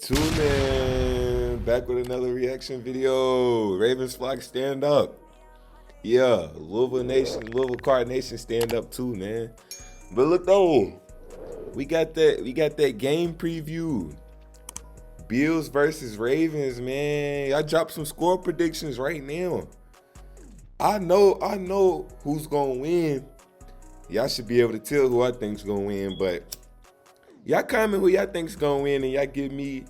Tuning back with another reaction video. Ravens flock stand up. Yeah, Louisville Nation, Louisville Card Nation stand up too, man. But look though, we got that game preview. Bills versus Ravens, man. I dropped some score predictions right now. I know who's gonna win. Y'all should be able to tell who I think's gonna win, but y'all comment who y'all think's gonna win, and y'all give me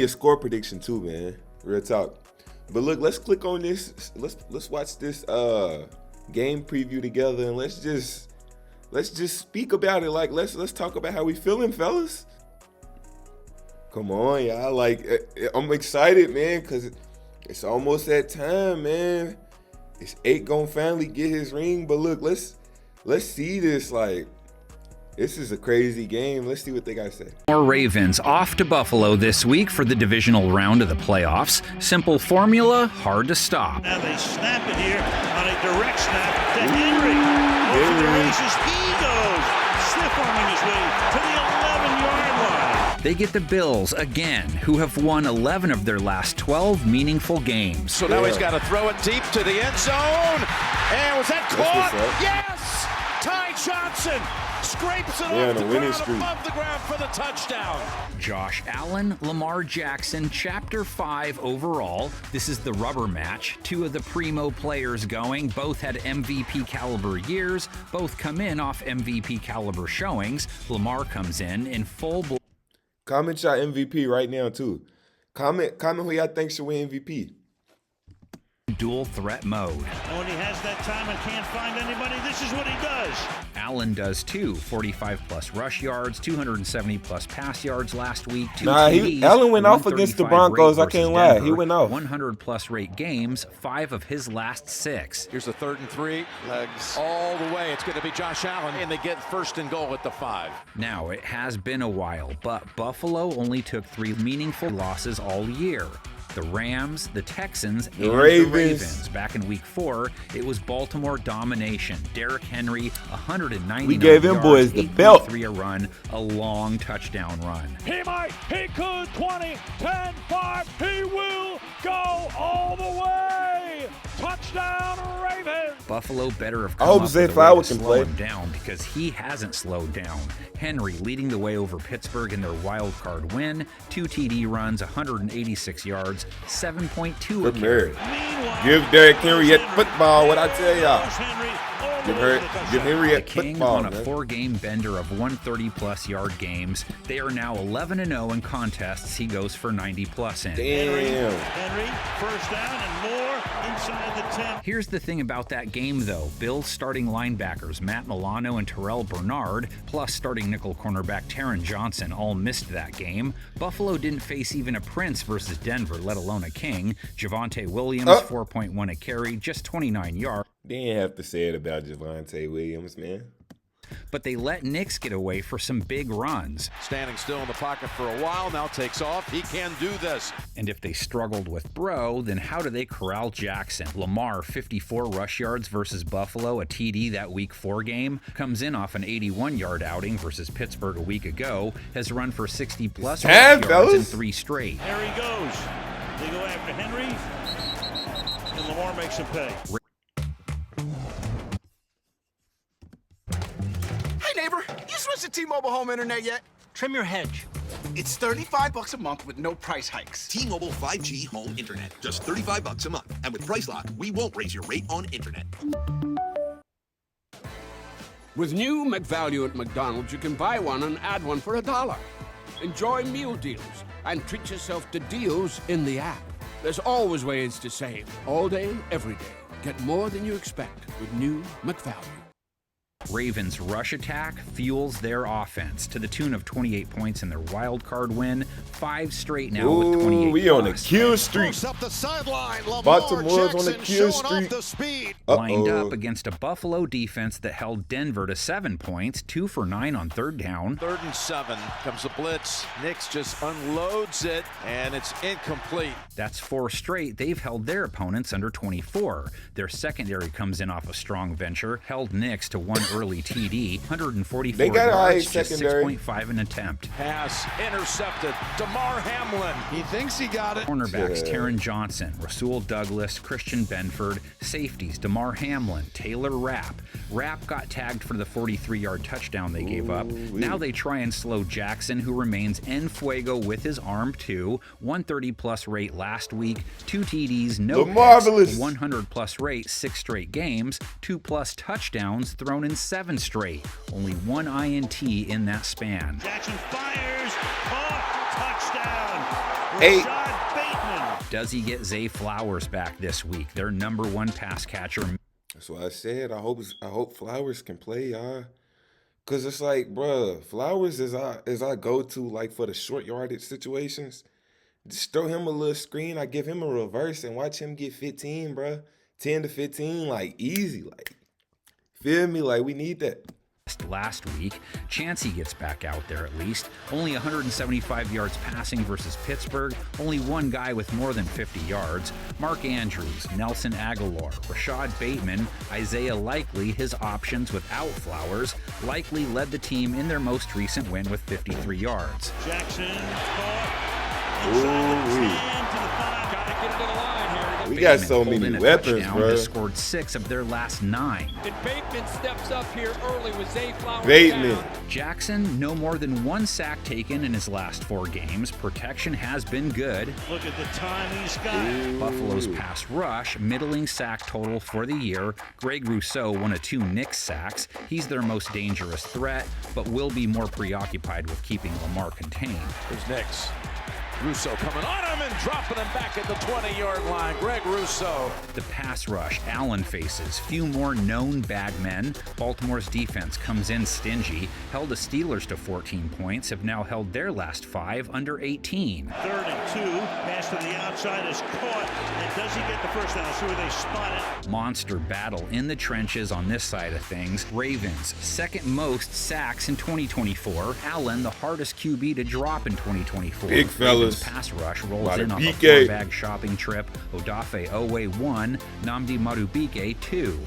a score prediction too, man. Real talk. But look, let's click on this. Let's watch this game preview together, and let's just speak about it. Like let's talk about how we feeling, fellas. Come on, y'all. Like I'm excited, man, cause it's almost that time, man. It's 8 gonna finally get his ring. But look, let's see this. Like, this is a crazy game. Let's see what they gotta say. More Ravens off to Buffalo this week for the divisional round of the playoffs. Simple formula, hard to stop. Now they snap it here on a direct snap to Henry. Over the races, he goes, stiff arming his way to the 11-yard line. They get the Bills again, who have won 11 of their last 12 meaningful games. So now he's got to throw it deep to the end zone. And was that caught? Yes! Ty Johnson scrapes it off the ground, above the ground for the touchdown. Josh Allen, Lamar Jackson, Chapter 5 overall. This is the rubber match. 2 of the primo players going. Both had MVP caliber years. Both come in off MVP caliber showings. Lamar comes in full blown. Comment y'all MVP right now too. Comment who y'all think should win MVP. Dual threat mode. And when he has that time and can't find anybody, this is what he does. Allen does too. 45 plus rush yards, 270 plus pass yards last week. Allen went off against the Broncos. I can't lie. Denver, he went off. 100 plus rate games, 5 of his last 6. Here's a 3rd and 3. Legs all the way. It's going to be Josh Allen, and they get 1st and goal at the 5. Now, it has been a while, but Buffalo only took 3 meaningful losses all year. The Rams, the Texans, and the Ravens. Back in week 4, it was Baltimore domination. Derrick Henry, 199 We gave them boys the belt. 3 a run, a long touchdown run. He might, he could, 20, 10, 5, he will go all the way. Touchdown, Ravens. Buffalo better have I come hope up Zay with a way Flowers to can slow play. him down, because he hasn't slowed down. Henry leading the way over Pittsburgh in their wild card win. 2 TD runs, 186 yards, 7.2 a carry. Give Derrick Henry that football. What I tell y'all? Give Henry The that King football. on a Man. 4-game bender of 130-plus yard games. They are now 11-0 in contests he goes for 90-plus in. Damn. Henry, first down and more inside the 10. Here's the thing about that game, though. Bills starting linebackers Matt Milano and Terrell Bernard, plus starting nickel cornerback Taron Johnson, all missed that game. Buffalo didn't face even a Prince versus Denver, let alone a King. Javonte Williams, 4.1 a carry, just 29 yards. They didn't have to say it about Javonte Williams, man. But they let Nix get away for some big runs. Standing still in the pocket for a while, now takes off. He can do this. And if they struggled with Bro, then how do they corral Jackson? Lamar, 54 rush yards versus Buffalo, a TD that week 4 game, comes in off an 81-yard outing versus Pittsburgh a week ago, has run for 60-plus rush yards in 3 straight. There he goes. They go after Henry, and Lamar makes him pay. Hey neighbor, you switched to T-Mobile home internet yet? Trim your hedge. It's $35 a month with no price hikes. T-Mobile 5G home internet, just $35 a month. And with Price Lock, we won't raise your rate on internet. With new McValue at McDonald's, you can buy one and add one for $1. Enjoy meal deals and treat yourself to deals in the app. There's always ways to save, all day, every day. Get more than you expect with new McValue. Ravens' rush attack fuels their offense to the tune of 28 points in their wild card win. 5 straight now with 28. We on the kill streak. Up the sideline. Baltimore's on the kill streak. The speed. Lined up against a Buffalo defense that held Denver to 7 points, 2 for 9 on 3rd down. 3rd and 7 comes the blitz. Nix just unloads it, and it's incomplete. That's 4 straight. They've held their opponents under 24. Their secondary comes in off a strong venture, held Nix to 1 early TD, 144 They got a high yards, just secondary. 6.5 an attempt. Pass intercepted. DeMar Hamlin. He thinks he got it. Cornerbacks Taron Johnson, Rasul Douglas, Christian Benford. Safeties DeMar Hamlin, Taylor Rapp. Rapp got tagged for the 43-yard touchdown they gave up. Now they try and slow Jackson, who remains en fuego with his arm too. 130-plus rate last week, 2 TDs, no picks, marvelous. 100-plus rate 6 straight games, 2+ touchdowns thrown in 7 straight. Only 1 INT in that span. Jackson fires, caught, touchdown. Hey. Rashad Bateman. Does he get Zay Flowers back this week? Their #1 pass catcher. That's what I said. I hope Flowers can play, y'all. Cause it's like, bruh, Flowers is our go-to like for the short yardage situations. Just throw him a little screen. I give him a reverse and watch him get 15, bruh. 10 to 15, like easy, like feel me? Like we need that. Last week, Chancey gets back out there at least. Only 175 yards passing versus Pittsburgh. Only 1 guy with more than 50 yards. Mark Andrews, Nelson Aguilar, Rashad Bateman, Isaiah Likely, his options without Flowers. Likely led the team in their most recent win with 53 yards. Jackson caught. Inside the 10 to the 5. Gotta get into the line here. We got Bateman so pulled many in a weapons, touchdown, bro. has scored 6 of their last 9. And Bateman steps up here early with Zay Flowers Bateman. down. Jackson, no more than 1 sack taken in his last 4 games. Protection has been good. Look at the time he's got. Buffalo's pass rush, middling sack total for the year. Greg Rousseau, 1 of 2 Knicks sacks. He's their most dangerous threat, but will be more preoccupied with keeping Lamar contained. Here's Knicks. Russo coming on him and dropping him back at the 20-yard line. Greg Rousseau. The pass rush, Allen faces few more known bad men. Baltimore's defense comes in stingy, held the Steelers to 14 points, have now held their last 5 under 18. 3rd and 2. Pass to the outside is caught. And does he get the first down? See where they spot it. Monster battle in the trenches on this side of things. Ravens, 2nd most sacks in 2024. Allen, the hardest QB to drop in 2024. Big fellas. Pass rush rolls Madubuike. in off a 4-bag shopping trip. Odafe Owe 1, Nnamdi Madubuike 2. Wilson.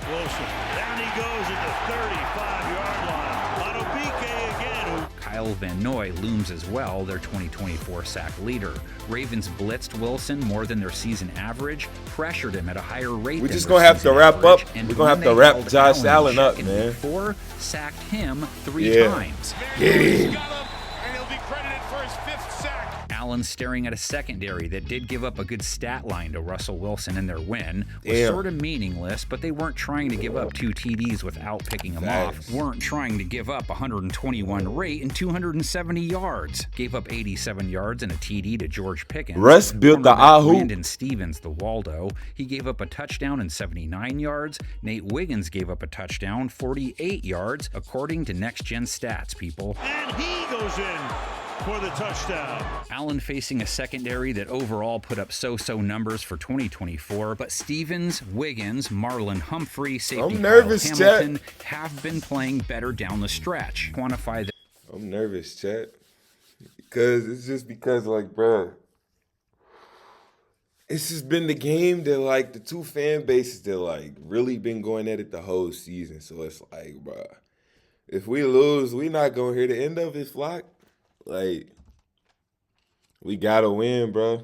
Down he goes at the 35-yard line. Madubuike again. Kyle Van Noy looms as well, their 2024 sack leader. Ravens blitzed Wilson more than their season average, pressured him at a higher rate. We're than just their gonna have to season wrap average, up. and We're gonna have when to they wrap held Josh Allen check up, in man. week 4, sacked him 3 times. Get him. And he'll be credited for his 5th sack. Allen staring at a secondary that did give up a good stat line to Russell Wilson in their win. Was Damn. sort of meaningless, but they weren't trying to give up 2 TDs without picking them Facts. off. Weren't trying to give up 121 rate and 270 yards. Gave up 87 yards and a TD to George Pickens. Russ built the Cornerback Ahu. Brandon Stevens, the Waldo. He gave up a touchdown and 79 yards. Nate Wiggins gave up a touchdown, 48 yards, according to Next Gen Stats, people. And he goes in for the touchdown. Allen facing a secondary that overall put up so-so numbers for 2024, but Stevens, Wiggins, Marlon Humphrey, safety I'm nervous, Kyle Hamilton have been playing better down the stretch. Quantify the I'm nervous, chat. Because like, bruh, it's just been the game that like the 2 fan bases that like really been going at it the whole season. So it's like, bruh, if we lose, we not gonna hear the end of it, Flock. Like, we gotta win, bro.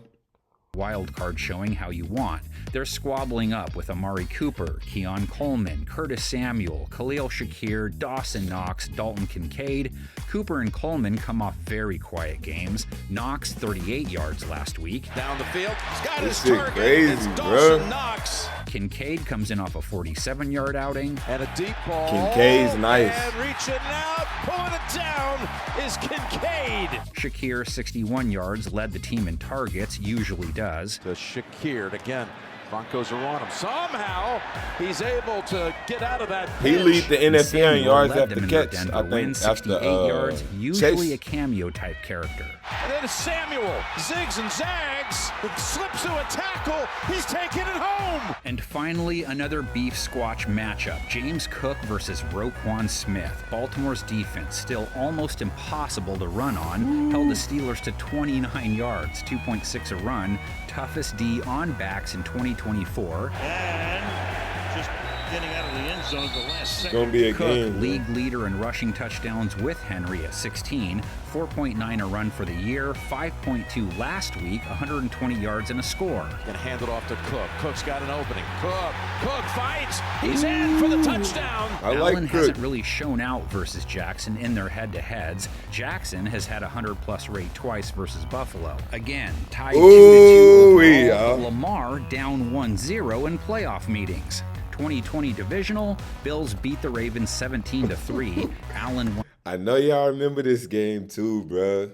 wild card showing how you want. They're squabbling up with Amari Cooper, Keon Coleman, Curtis Samuel, Khalil Shakir, Dawson Knox, Dalton Kincaid. Cooper and Coleman come off very quiet games. Knox 38 yards last week. Down the field, he's got This his shit target. crazy, It's bro. Dawson Knox. Kincaid comes in off a 47-yard outing. And a deep ball. Kincaid's nice. And reaching out, pulling it down is Kincaid. Shakir, 61 yards, led the team in targets, usually does. To Shakir again. Broncos are on him. Somehow, he's able to get out of that He pinch. lead the NFL in Samuel yards led after them in their catch, Denver I win, think, 68 after yards, usually Chase. a cameo-type character. And then Samuel zigs and zags, slips to a tackle. He's taking it home. And finally, another beef squatch matchup. James Cook versus Roquan Smith. Baltimore's defense, still almost impossible to run on, held the Steelers to 29 yards, 2.6 a run. Toughest D on backs in 2024. And just getting out of the end zone at the last second. It's gonna be a Cook, game. league leader in rushing touchdowns with Henry at 16, 4.9 a run for the year, 5.2 last week, 120 yards and a score. Gonna hand it off to Cook. Cook's got an opening. Cook fights. He's in for the touchdown. I like Allen Cook. hasn't really shown out versus Jackson in their head-to-heads. Jackson has had a 100-plus rate twice versus Buffalo. Again, tied 2-2 overall, but Lamar down 1-0 in playoff meetings. 2020 divisional, Bills beat the Ravens 17-3. Allen won. I know y'all remember this game too, bruh.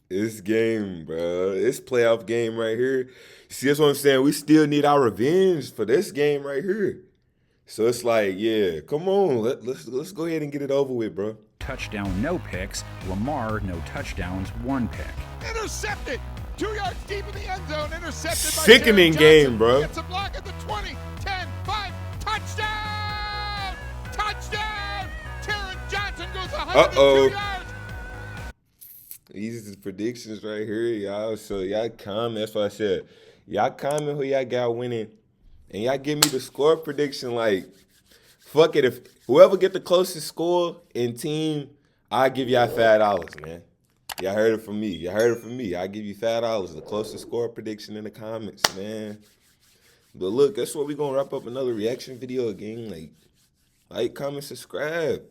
This game, bruh. This playoff game right here. See, that's what I'm saying. We still need our revenge for this game right here. So it's like, yeah, come on. Let's go ahead and get it over with, bro. Touchdown, no picks. Lamar, no touchdowns, 1 pick. Intercepted. 2 yards deep in the end zone. Intercepted by Sickening game, bro. Gets a block at the 20, 10, 5. Touchdown! Touchdown! Taron Johnson goes 102 yards. These is predictions right here, y'all. So y'all comment. That's what I said. Y'all comment who y'all got winning. And y'all give me the score prediction. Like, fuck it. If whoever get the closest score in team, I'll give y'all $5, man. Y'all heard it from me. Y'all heard it from me. I'll give you $5. The closest score prediction in the comments, man. But look, that's what we're going to wrap up another reaction video again. Like, comment, subscribe.